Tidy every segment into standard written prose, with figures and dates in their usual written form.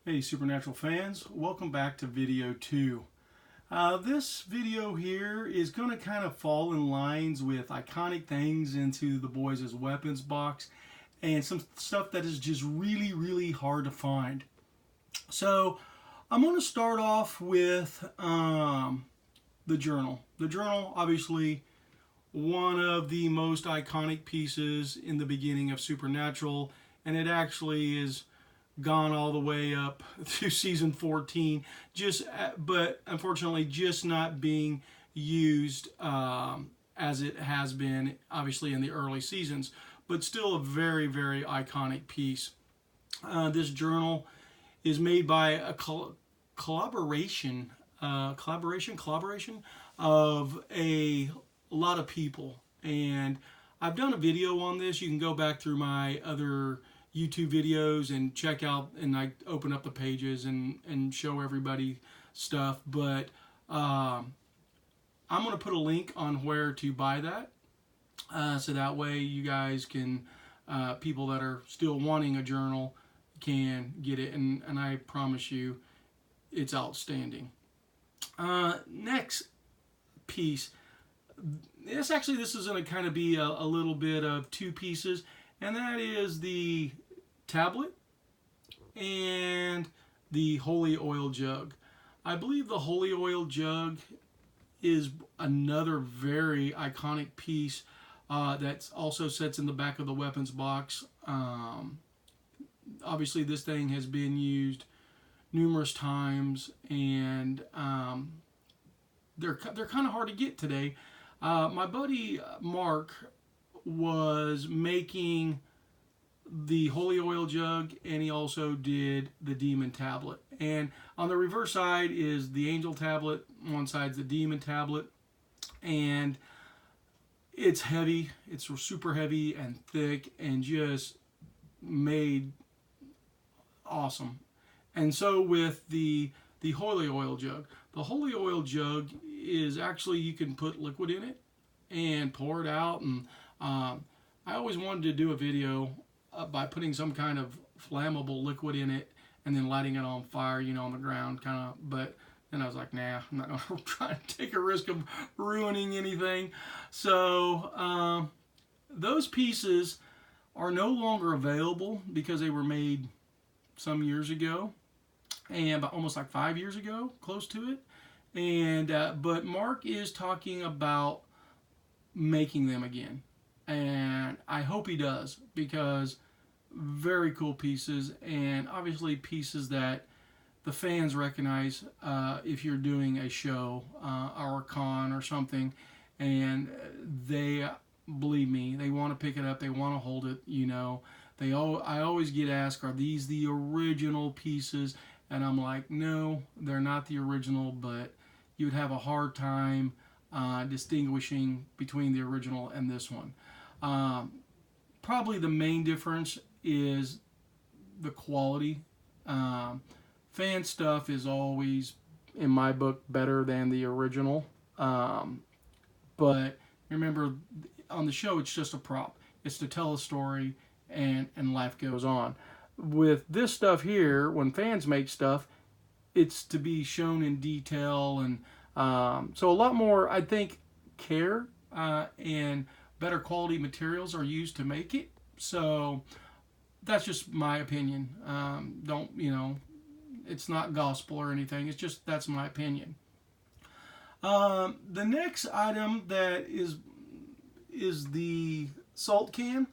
Hey Supernatural fans, welcome back to video 2. This video here is going to kind of fall in lines with iconic things into the boys' weapons box and some stuff that is just really hard to find. So I'm going to start off with the journal. The journal, obviously, one of the most iconic pieces in the beginning of Supernatural, and it actually is gone all the way up to season 14, but unfortunately just not being used as it has been obviously in the early seasons, but still a very iconic piece. This journal is made by a collaboration of a lot of people, and I've done a video on this. You can go back through my other YouTube videos and check out, and I open up the pages and show everybody stuff, but I'm going to put a link on where to buy that, so that way you guys can, people that are still wanting a journal can get it, and I promise you it's outstanding. Next piece, this is going to kind of be a little bit of two pieces, and that is the tablet and the holy oil jug. I believe the holy oil jug is another very iconic piece that also sits in the back of the weapons box. Obviously this thing has been used numerous times, and they're kind of hard to get today. My buddy Mark was making the holy oil jug, and he also did the demon tablet. And on the reverse side is the angel tablet, one side's the demon tablet, and it's heavy. It's super heavy and thick and just made awesome. And so with the holy oil jug, the holy oil jug is actually, you can put liquid in it and pour it out, and I always wanted to do a video by putting some kind of flammable liquid in it and then lighting it on fire, on the ground, kind of. But then I was like, nah, I'm not going to try to take a risk of ruining anything. So those pieces are no longer available because they were made some years ago, and almost like 5 years ago, close to it. And but Mark is talking about making them again, and I hope he does, because very cool pieces, and obviously pieces that the fans recognize if you're doing a show or a con or something, and they, believe me, they want to pick it up, they want to hold it. I always get asked, are these the original pieces? And I'm like, no, they're not the original, but you would have a hard time distinguishing between the original and this one. Probably the main difference is the quality. Fan stuff is always, in my book, better than the original. But remember, on the show, it's just a prop. It's to tell a story, and life goes on. With this stuff here, when fans make stuff, it's to be shown in detail, and so a lot more, I think, care and better quality materials are used to make it. So that's just my opinion. It's not gospel or anything. It's just, that's my opinion. The next item that is the salt can.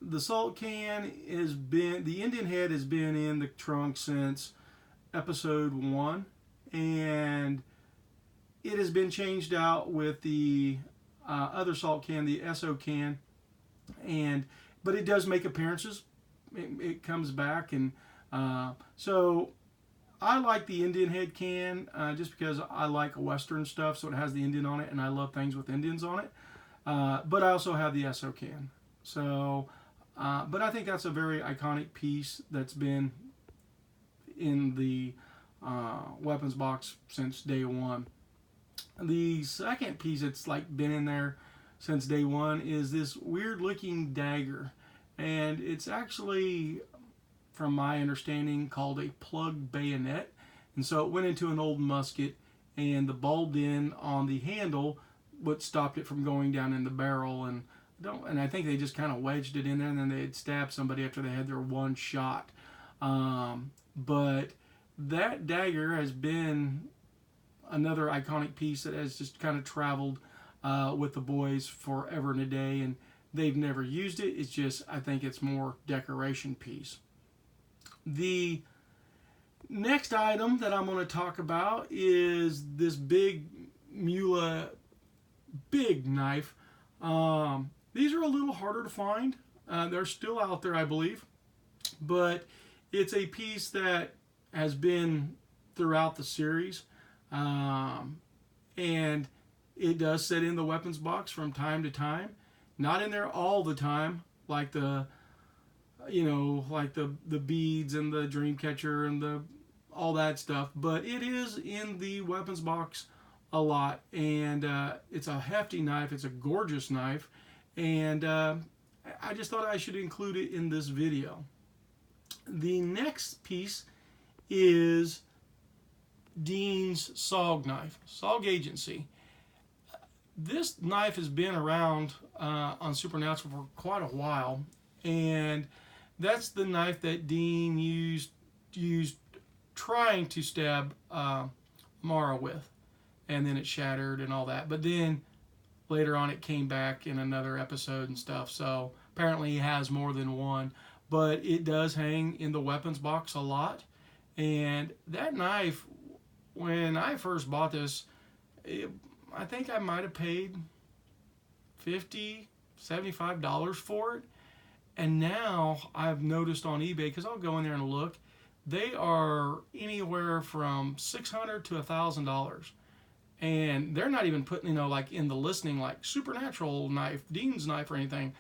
The salt can has been, the Indian head has been in the trunk since episode 1, and it has been changed out with the other salt can, the SO can, but it does make appearances. It comes back, and so I like the Indian head can just because I like Western stuff, so it has the Indian on it, and I love things with Indians on it. But I also have the SO can. So, but I think that's a very iconic piece that's been in the weapons box since day one. The second piece that's like been in there since day one is this weird looking dagger, and it's actually from my understanding, called a plug bayonet. And so it went into an old musket, and the bulbed in on the handle what stopped it from going down in the barrel. And I think they just kind of wedged it in there, and then they'd stab somebody after they had their one shot. But that dagger has been another iconic piece that has just kind of traveled with the boys forever and a day, and they've never used it. It's just, I think it's more decoration piece. The next item that I'm going to talk about is this big Mula big knife. These are a little harder to find. They're still out there, I believe, but it's a piece that has been throughout the series, and it does sit in the weapons box from time to time. Not in there all the time, like the beads and the dream catcher and all that stuff, but it is in the weapons box a lot, and it's a hefty knife. It's a gorgeous knife, and I just thought I should include it in this video. The next piece is Dean's SOG knife, SOG Agency. This knife has been around on Supernatural for quite a while, and that's the knife that Dean used trying to stab Mara with, and then it shattered and all that. But then later on it came back in another episode and stuff, so apparently he has more than one. But it does hang in the weapons box a lot, and that knife, when I first bought this, I think I might have paid $50, $75 for it. And now I've noticed on eBay, because I'll go in there and look, they are anywhere from $600 to $1,000. And they're not even putting, like in the listing, like Supernatural knife, Dean's knife, or anything.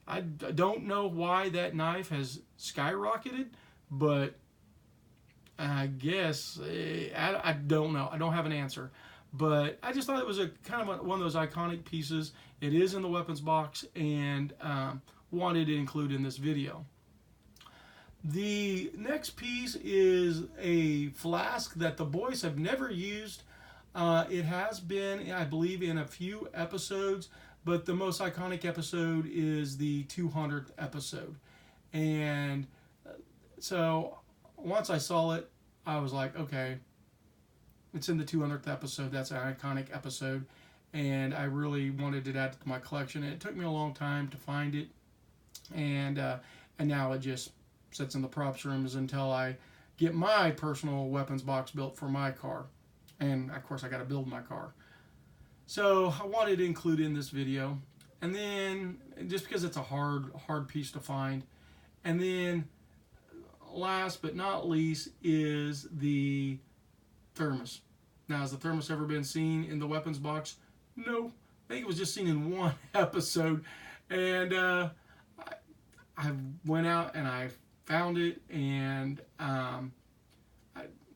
I don't know why that knife has skyrocketed, but I guess, I don't know. I don't have an answer. But I just thought it was a kind of one of those iconic pieces. It is in the weapons box, and wanted to include in this video. The next piece is a flask that the boys have never used. It has been, I believe, in a few episodes, but the most iconic episode is the 200th episode. And so once I saw it, I was like, okay, it's in the 200th episode. That's an iconic episode, and I really wanted it added to my collection. And it took me a long time to find it, and now it just sits in the props rooms until I get my personal weapons box built for my car. And of course I got to build my car. So I wanted to include in this video. And then, just because it's a hard piece to find. And then last but not least is the thermos. Now, has the thermos ever been seen in the weapons box? No. I think it was just seen in one episode. And I went out and I found it, and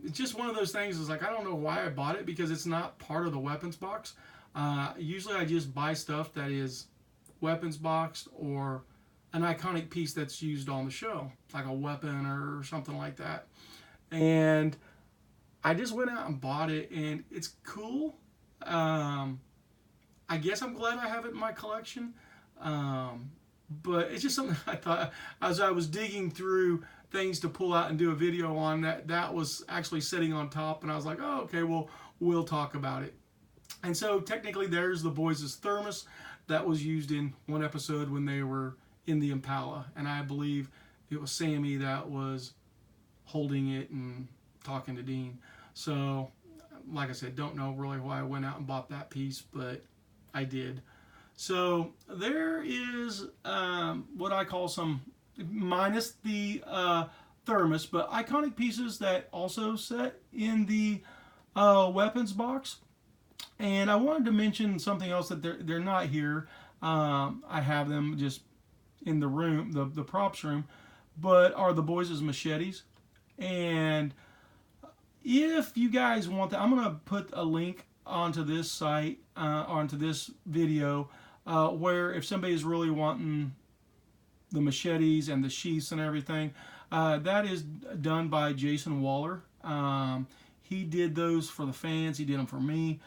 it's just one of those things. It's like, I don't know why I bought it, because it's not part of the weapons box. Usually I just buy stuff that is weapons boxed, or an iconic piece that's used on the show, like a weapon or something like that. And I just went out and bought it, and it's cool. I guess I'm glad I have it in my collection. But it's just something I thought, as I was digging through things to pull out and do a video on, that was actually sitting on top, and I was like, oh, okay, well, we'll talk about it. And so technically there's the boys' thermos that was used in one episode when they were in the Impala, and I believe it was Sammy that was holding it and talking to Dean. So, like I said, don't know really why I went out and bought that piece, but I did. So there is what I call some, minus the thermos, but iconic pieces that also sit in the weapons box. And I wanted to mention something else that they're not here. I have them just in the room, the props room, but are the boys' machetes. And if you guys want that, I'm going to put a link onto this site, onto this video, where if somebody is really wanting the machetes and the sheaths and everything, That is done by Jason Waller. He did those for the fans. He did them for me.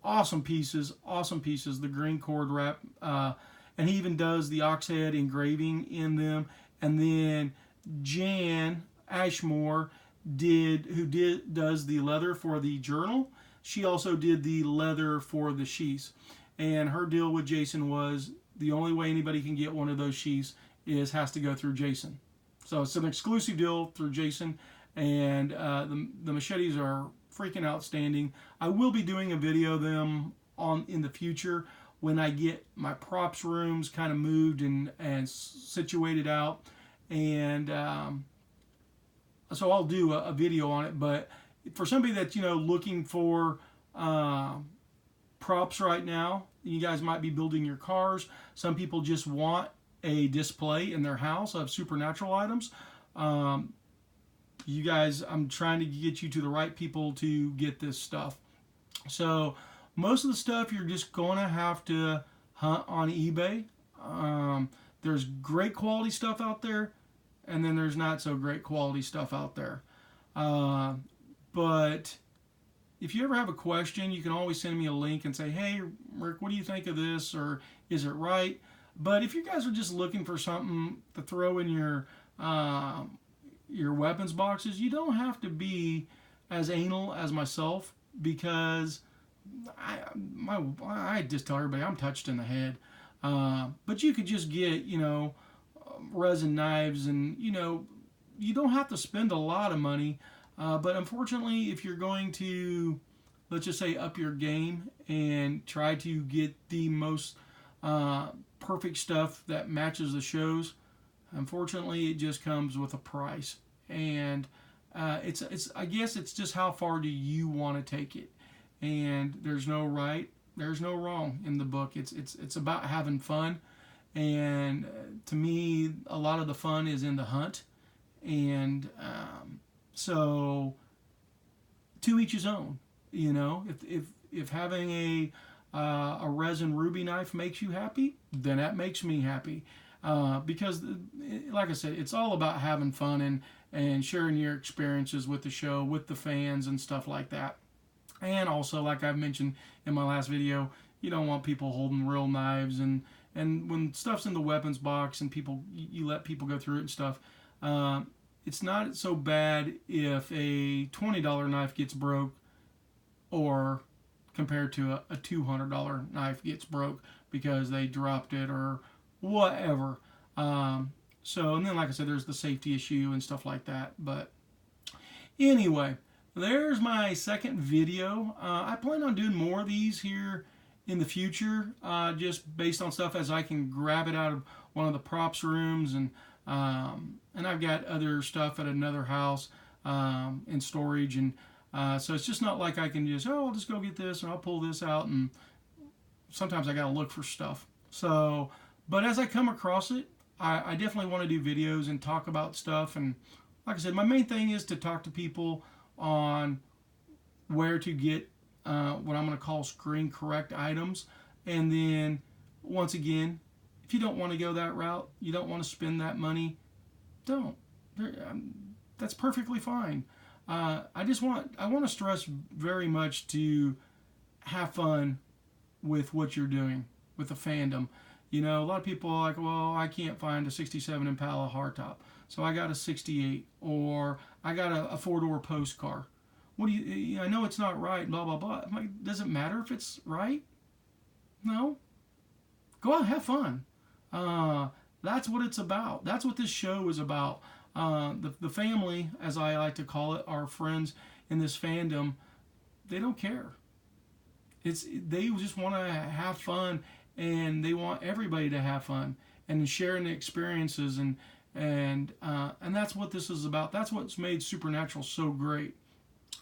Awesome pieces, awesome pieces. The green cord wrap, and he even does the ox head engraving in them. And then Jan Ashmore does the leather for the journal. She also did the leather for the sheaths. And her deal with Jason was the only way anybody can get one of those sheaths has to go through Jason. So it's an exclusive deal through Jason, and the machetes are freaking outstanding. I will be doing a video of them in the future when I get my props rooms kind of moved and situated out, and so I'll do a video on it. But for somebody that's looking for props right now, you guys might be building your cars. Some people just want a display in their house of supernatural items. You guys, I'm trying to get you to the right people to get this stuff. So most of the stuff you're just going to have to hunt on eBay. There's great quality stuff out there, and then there's not so great quality stuff out there. But if you ever have a question, you can always send me a link and say, hey, Rick, what do you think of this? Or is it right? But if you guys are just looking for something to throw in your weapons boxes, you don't have to be as anal as myself, because I just tell everybody I'm touched in the head. But you could just get, resin knives, and, you don't have to spend a lot of money. But unfortunately, if you're going to, let's just say, up your game and try to get the most perfect stuff that matches the shows, unfortunately, it just comes with a price. And I guess it's just how far do you want to take it. And there's no right, there's no wrong in the book. It's about having fun. And to me, a lot of the fun is in the hunt. And so to each his own. If having a resin ruby knife makes you happy, then that makes me happy. Because, like I said, it's all about having fun and sharing your experiences with the show, with the fans and stuff like that. And also, like I've mentioned in my last video, you don't want people holding real knives. And when stuff's in the weapons box and you let people go through it and stuff, it's not so bad if a $20 knife gets broke or compared to a $200 knife gets broke because they dropped it or whatever. And then, like I said, there's the safety issue and stuff like that. But anyway, there's my second video. I plan on doing more of these here in the future, just based on stuff as I can grab it out of one of the props rooms, and I've got other stuff at another house in storage, and so it's just not like I can just, I'll just go get this and I'll pull this out, and sometimes I gotta look for stuff. So, but as I come across it, I definitely want to do videos and talk about stuff. And like I said, my main thing is to talk to people on where to get what I'm going to call screen correct items. And then once again, if you don't want to go that route, you don't want to spend that money, don't. That's perfectly fine. I want to stress very much to have fun with what you're doing with the fandom. A lot of people are like, well, I can't find a 67 Impala hardtop, so I got a 68, or I got a four-door post car. What do you? I know it's not right. Blah blah blah. I'm like, does it matter if it's right? No. Go out and have fun. That's what it's about. That's what this show is about. The family, as I like to call it, our friends in this fandom, they don't care. They just want to have fun, and they want everybody to have fun and sharing the experiences, and that's what this is about. That's what's made Supernatural so great.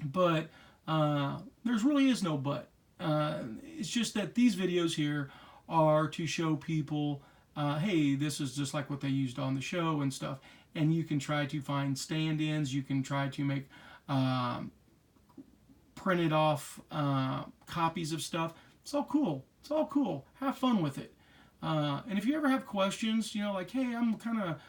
But there's really is no but. It's just that these videos here are to show people, hey, this is just like what they used on the show and stuff. And you can try to find stand-ins. You can try to make printed off copies of stuff. It's all cool. It's all cool. Have fun with it. And if you ever have questions, like, hey, I'm kind of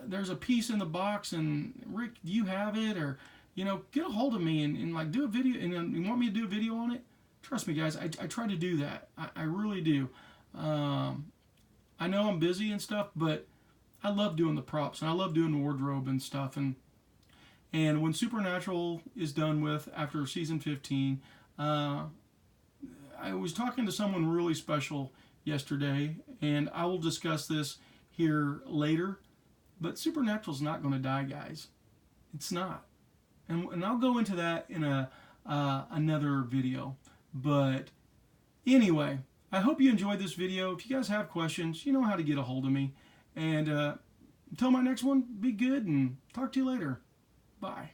there's a piece in the box, and Rick, do you have it? Or, get a hold of me and like do a video, and you want me to do a video on it? Trust me, guys, I try to do that. I really do. I know I'm busy and stuff, but I love doing the props, and I love doing the wardrobe and stuff. And when Supernatural is done with after season 15, I was talking to someone really special yesterday, and I will discuss this here later. But Supernatural's not going to die, guys. It's not, and I'll go into that in another video. But anyway, I hope you enjoyed this video. If you guys have questions, you know how to get a hold of me. And until my next one, be good and talk to you later. Bye.